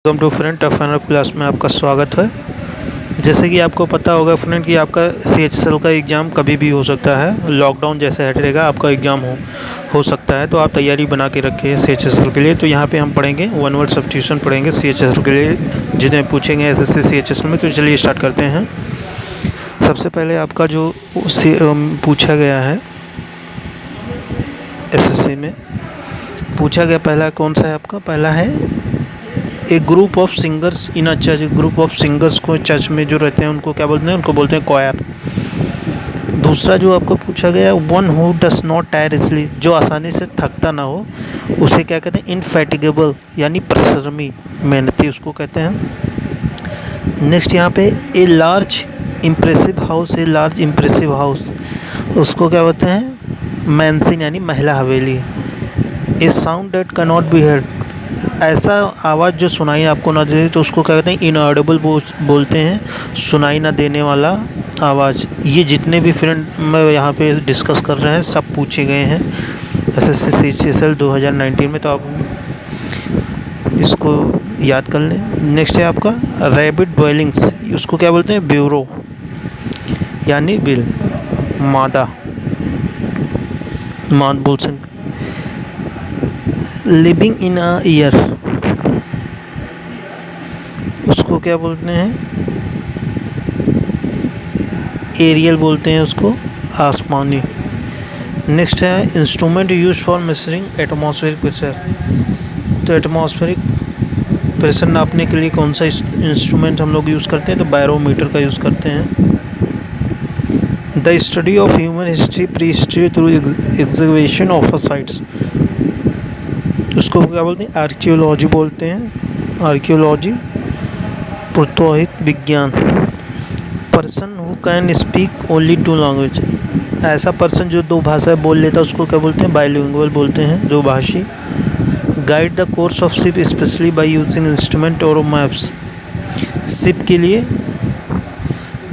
Welcome to friend tough and rough class में आपका स्वागत है। जैसे कि आपको पता होगा फ्रेंड कि आपका CHSL का एग्ज़ाम कभी भी हो सकता है। लॉकडाउन जैसे हटेगा आपका एग्ज़ाम हो सकता है, तो आप तैयारी बना के रखिए CHSL के लिए। तो यहाँ पे हम पढ़ेंगे वन वर्ड सब्स्टिट्यूशन पढ़ेंगे CHSL के लिए, जिन्हें पूछेंगे SSC CHSL में। तो चलिए स्टार्ट करते हैं। सबसे पहले आपका जो पूछा गया है SSC में पूछा गया, पहला कौन सा है आपका? पहला है एक group of singers in a church. Group of singers को चर्च में जो रहते हैं उनको क्या बोलते हैं? उनको बोलते हैं क्वायर। दूसरा जो आपको पूछा गया, one who does not tyre easily, जो आसानी से थकता ना हो, उसे क्या कहते हैं? इनफैटिगेबल, यानी परिश्रमी, मेहनती उसको कहते हैं। नेक्स्ट यहाँ पे a large impressive house, a large impressive house, उसको क्या बोलते हैं? मैंसिन, यानी महिला हवेली। A sound that can not be heard, ऐसा आवाज़ जो सुनाई आपको ना दे, तो उसको क्या कहते हैं? इनऑडिबल बोलते हैं, सुनाई ना देने वाला आवाज़। ये जितने भी फ्रेंड मैं यहाँ पे डिस्कस कर रहे हैं सब पूछे गए हैं SSC CHSL 2019 में, तो आप इसको याद कर लें। नेक्स्ट है आपका रैबिट डवेलिंग्स, उसको क्या बोलते हैं? ब्यूरो, यानी बिल, मादा बोल सकते। लिविंग इन अ ईयर, उसको क्या बोलते हैं? एरियल बोलते हैं उसको, आसमानी। नेक्स्ट है instrument use for measuring atmospheric pressure, तो एटमॉस्फेरिक प्रेशर नापने के लिए कौन सा इंस्ट्रूमेंट हम लोग यूज़ करते हैं? तो बैरोमीटर का यूज़ करते हैं। The study of human history pre history through exhibition of a sites, उसको क्या बोलते हैं? आर्कियोलॉजी बोलते हैं, आर्कियोलॉजी, पुरातत्व विज्ञान। Person who can speak only two language, ऐसा पर्सन जो दो भाषाएं बोल लेता है उसको क्या बोलते हैं? बाइलिंगुअल बोलते हैं, दो भाषी। Guide the course of ship specially by using instrument और मैप्स, शिप के लिए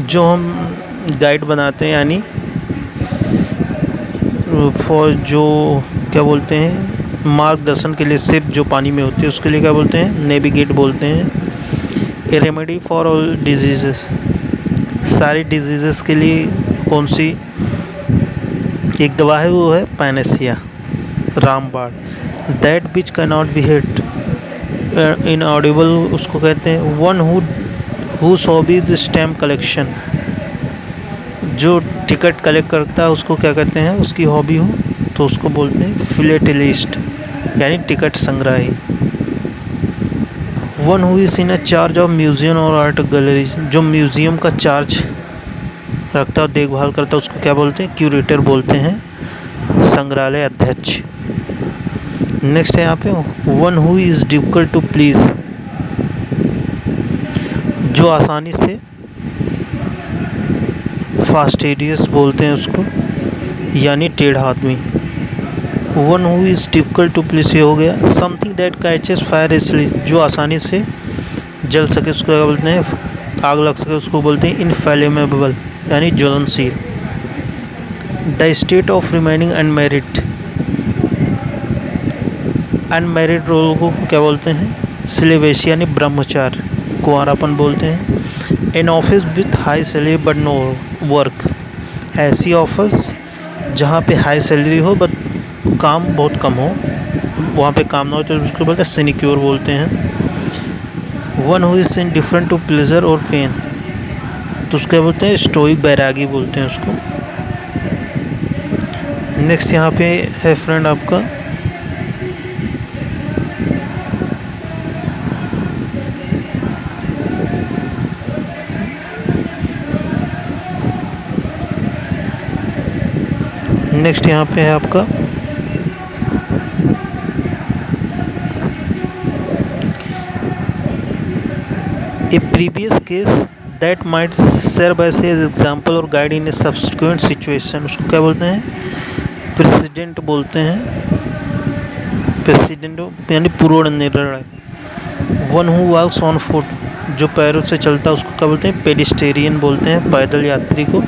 जो हम गाइड बनाते हैं, यानी फॉर जो क्या बोलते हैं? मार्गदर्शन के लिए शिप जो पानी में होती है उसके लिए क्या बोलते हैं? नेविगेट बोलते हैं। ए रेमेडी फॉर ऑल डिजीजेस, सारी डिजीज़ेस के लिए कौन सी एक दवा है? वो है पैनेसिया, रामबाण। That which can not be heard, inaudible उसको कहते हैं। One whose hobby is stamp collection, जो टिकट कलेक्ट करता है उसको क्या कहते हैं? उसकी हॉबी हो तो उसको बोलते हैं फिलेटेलिस्ट, यानी टिकट संग्राही। One who is in a charge of museum और आर्ट गैलरी, जो म्यूजियम का चार्ज रखता है और देखभाल करता है उसको क्या बोलते हैं? क्यूरेटर बोलते हैं, संग्रहालय अध्यक्ष। नेक्स्ट है यहाँ पे one who is difficult to please, जो आसानी से, फास्टिडियस बोलते हैं उसको, यानी टेढ़ा आदमी। One who is difficult to please, ये हो गया। Something that catches fire easily, जो आसानी से जल सके उसको क्या बोलते हैं? आग लग सके उसको बोलते हैं इनफ्लेमेबल, यानी ज्वलनशील। The state of remaining unmarried, unmarried लोगों को क्या बोलते हैं? सिलेबस, यानी ब्रह्मचार, कुंवारापन बोलते हैं। An office with high salary but no work, ऐसी ऑफिस जहाँ पे हाई सैलरी हो बट काम बहुत कम हो, वहाँ पे काम ना हो, तो उसको बोलते हैं सिनिक्योर बोलते हैं। One who is indifferent to pleasure और पेन, तो उसको बोलते हैं स्टोइक, बैरागी बोलते हैं उसको। नेक्स्ट यहाँ पे है फ्रेंड आपका नेक्स्ट यहाँ पे है आपका a previous case that might serve as example और guide in a subsequent situation, उसको क्या बोलते हैं? प्रेसिडेंट बोलते हैं, प्रेसिडेंट यानी पूर्व निर्णय। One who walks on foot, जो पैरों से चलता है उसको क्या बोलते हैं? पेडिस्टेरियन बोलते हैं, पैदल यात्री को।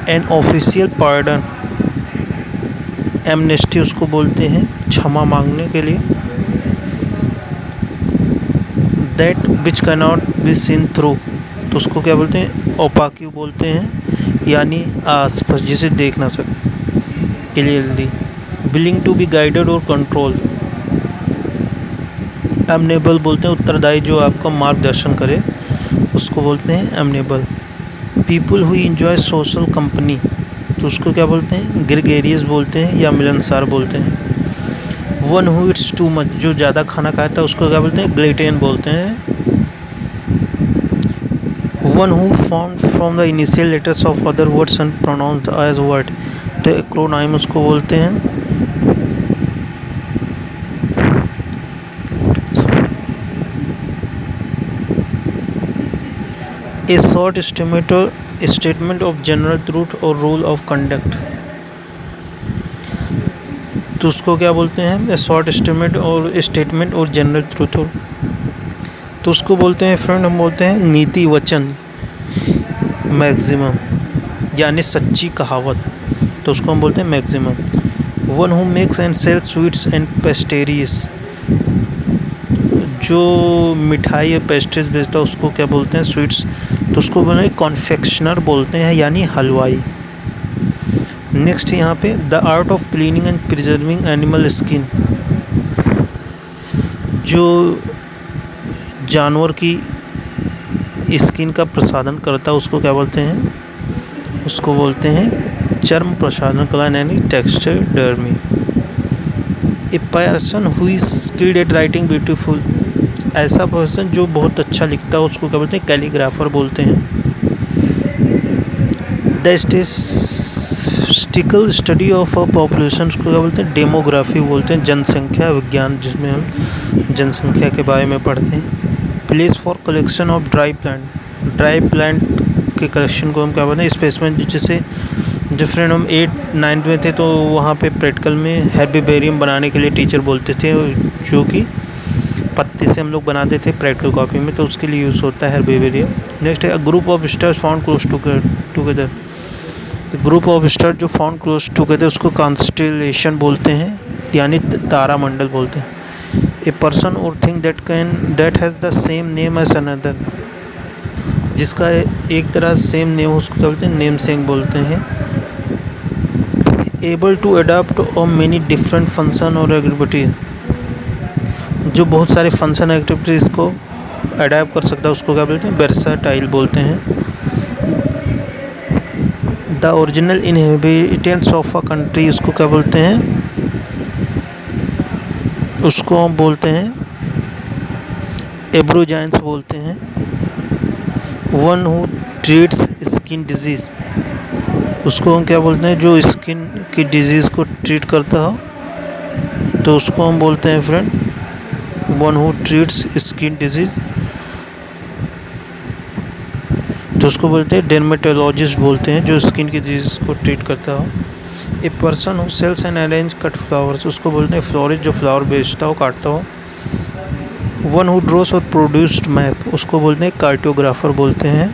एन ऑफिशियल पार्डन, एमनेस्टी उसको बोलते हैं, क्षमा मांगने के लिए। That which cannot be seen through, तो उसको क्या बोलते हैं, ओपाक्यू बोलते हैं, यानी आसपास जिसे देख ना सके clearly. Willing to be guided और कंट्रोल, एमनेबल बोलते हैं उत्तरदायी, जो आपका मार्गदर्शन करे उसको बोलते हैं amenable. People who enjoy social company, तो उसको क्या बोलते हैं, ग्रेगेरियस बोलते हैं या मिलनसार बोलते हैं। One who it's too much, जो ज़्यादा खाना खाता है उसको क्या बोलते हैं, ग्लूटेन बोलते हैं। One who form from the initial letters of other words and pronounced as word, तो एक्रोनाइम उसको बोलते हैं। A short statement of general truth और रूल ऑफ कंडक्ट, तो उसको क्या बोलते हैं, ए शॉर्ट स्टेटमेंट और जनरल ट्रूथ, और तो उसको बोलते हैं फ्रेंड, हम बोलते हैं नीति वचन, मैक्सिमम यानी सच्ची कहावत, तो उसको हम बोलते हैं maximum. One who makes and sells sweets and pastries, जो मिठाई या पेस्ट्रीज बेचता है उसको क्या बोलते हैं, स्वीट्स, तो उसको बोलते हैं कॉन्फेक्शनर बोलते हैं, यानी हलवाई। नेक्स्ट यहाँ पे the art of cleaning and preserving animal skin, जो जानवर की स्किन का प्रसाधन करता है उसको क्या बोलते हैं, उसको बोलते हैं चर्म प्रसाधन कला, यानी taxidermy. A person who is skilled at writing beautiful, ऐसा पर्सन जो बहुत अच्छा लिखता है उसको क्या बोलते हैं, कैलीग्राफर बोलते हैं। The statistical study of a population, उसको क्या बोलते हैं, डेमोग्राफी बोलते हैं, जनसंख्या विज्ञान, जिसमें हम जनसंख्या के बारे में पढ़ते हैं। Place for collection of dry plant के कलेक्शन को हम क्या बोलते हैं, स्पेसिमेन, जैसे जो फ्रेंड हम 8-9 में थे तो वहाँ पे प्रैक्टिकल में हेर्बेरियम बनाने के लिए टीचर बोलते थे, जो कि पत्ते से हम लोग बनाते थे प्रैक्टिकल कॉपी में, तो उसके लिए यूज़ होता है हेर्बेरियम। नेक्स्ट है a group of stars found close together, group of star जो फाउंड क्लोज टुगेदर उसको कॉन्स्टेलेशन बोलते हैं, यानी तारामंडल बोलते हैं। ए पर्सन और thing that has the same name as another, जिसका एक तरह सेम नेम उसको क्या बोलते हैं, नेम सेम बोलते हैं। Able to adopt on many different function और एक्टिविटीज, जो बहुत सारे फंक्शन एक्टिविटीज़ को अडैप्ट कर सकता है उसको क्या बोलते हैं, वर्सटाइल बोलते हैं। The original inhabitants of a country, उसको क्या बोलते हैं, उसको हम बोलते हैं एब्रोजाइंस बोलते हैं। One who treats skin disease, उसको हम क्या बोलते हैं, जो स्किन की डिजीज़ को ट्रीट करता हो, तो उसको हम बोलते हैं friend one who treats skin disease, तो उसको बोलते हैं डर्मेटोलॉजिस्ट बोलते हैं, जो स्किन की डिजीज़ को ट्रीट करता हो। A person who sells and arrange cut flowers, उसको बोलते हैं फ्लोरिस्ट, जो फ्लावर बेचता हो, काटता हो। वन हु ड्रॉस और प्रोड्यूस्ड मैप, उसको बोलते हैं कार्टोग्राफर बोलते हैं,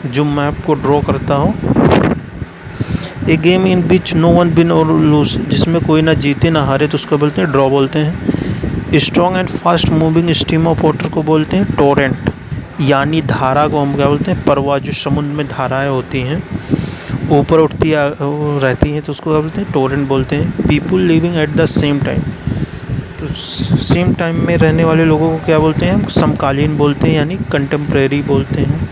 जो मैप को ड्रॉ करता हो। A game in which no one win और लूज, जिसमें कोई ना जीते ना हारे, तो उसको बोलते हैं ड्रॉ बोलते हैं। Strong and fast moving stream of water को बोलते हैं टोरेंट, यानी धारा को हम क्या बोलते हैं, प्रवाह, जो समुद्र में धाराएं होती हैं ऊपर उठती रहती हैं, तो उसको क्या बोलते हैं, टोरेंट बोलते हैं। People living at the same time, तो सेम टाइम में रहने वाले लोगों को क्या बोलते हैं, हम समकालीन बोलते हैं, यानी कंटेम्प्रेरी बोलते हैं।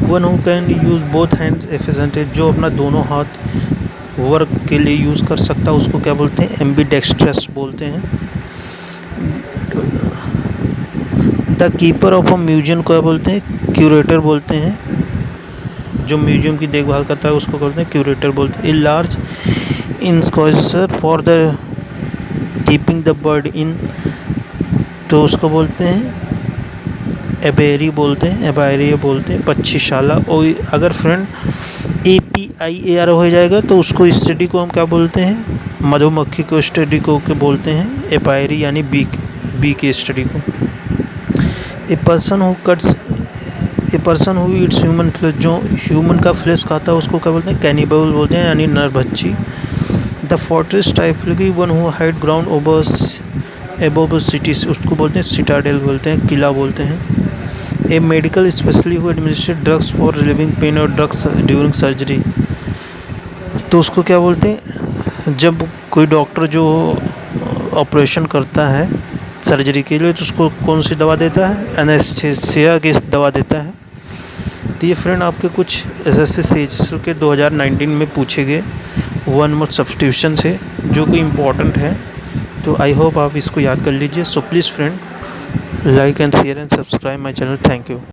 One who can use both hands efficiently, जो अपना दोनों हाथ वर्क के लिए यूज़ कर सकता है उसको क्या बोलते हैं, एम्बीडेक्स्ट्रस बोलते हैं। The keeper of a museum को क्या बोलते हैं, क्यूरेटर बोलते हैं, जो म्यूजियम की देखभाल करता है उसको बोलते हैं क्यूरेटर बोलते हैं। A large enclosure for the keeping the bird in, तो उसको बोलते हैं एबेरी बोलते हैं, एबायरिया बोलते हैं, पक्षीशाला। और अगर फ्रेंड APIAR हो जाएगा तो उसको स्टडी को हम क्या बोलते हैं, मधुमक्खी को स्टडी को के बोलते हैं एपायरी, यानी बी के स्टडी को। A person who eats human flesh, जो ह्यूमन का फ्लेश खाता है उसको क्या बोलते हैं, कैनिबल बोलते हैं, यानी नरभक्षी। The fortress type, one who hide ground over above city, उसको बोलते हैं सिटाडेल बोलते हैं, किला बोलते हैं। A medical specially who administrate drugs for relieving pain और ड्रग्स ड्यूरिंग सर्जरी, तो उसको क्या बोलते हैं, जब कोई डॉक्टर जो ऑपरेशन करता है सर्जरी के लिए तो उसको कौन सी दवा देता है, एनेस्थीसिया की दवा देता है। तो ये फ्रेंड आपके कुछ एसएससी CHSL के 2019 में पूछे गए 1 मोर सब्स्टिट्यूशन से, जो कि इम्पोर्टेंट है। तो आई होप आप इसको याद कर लीजिए। So please friend, like and share and subscribe my channel. Thank you.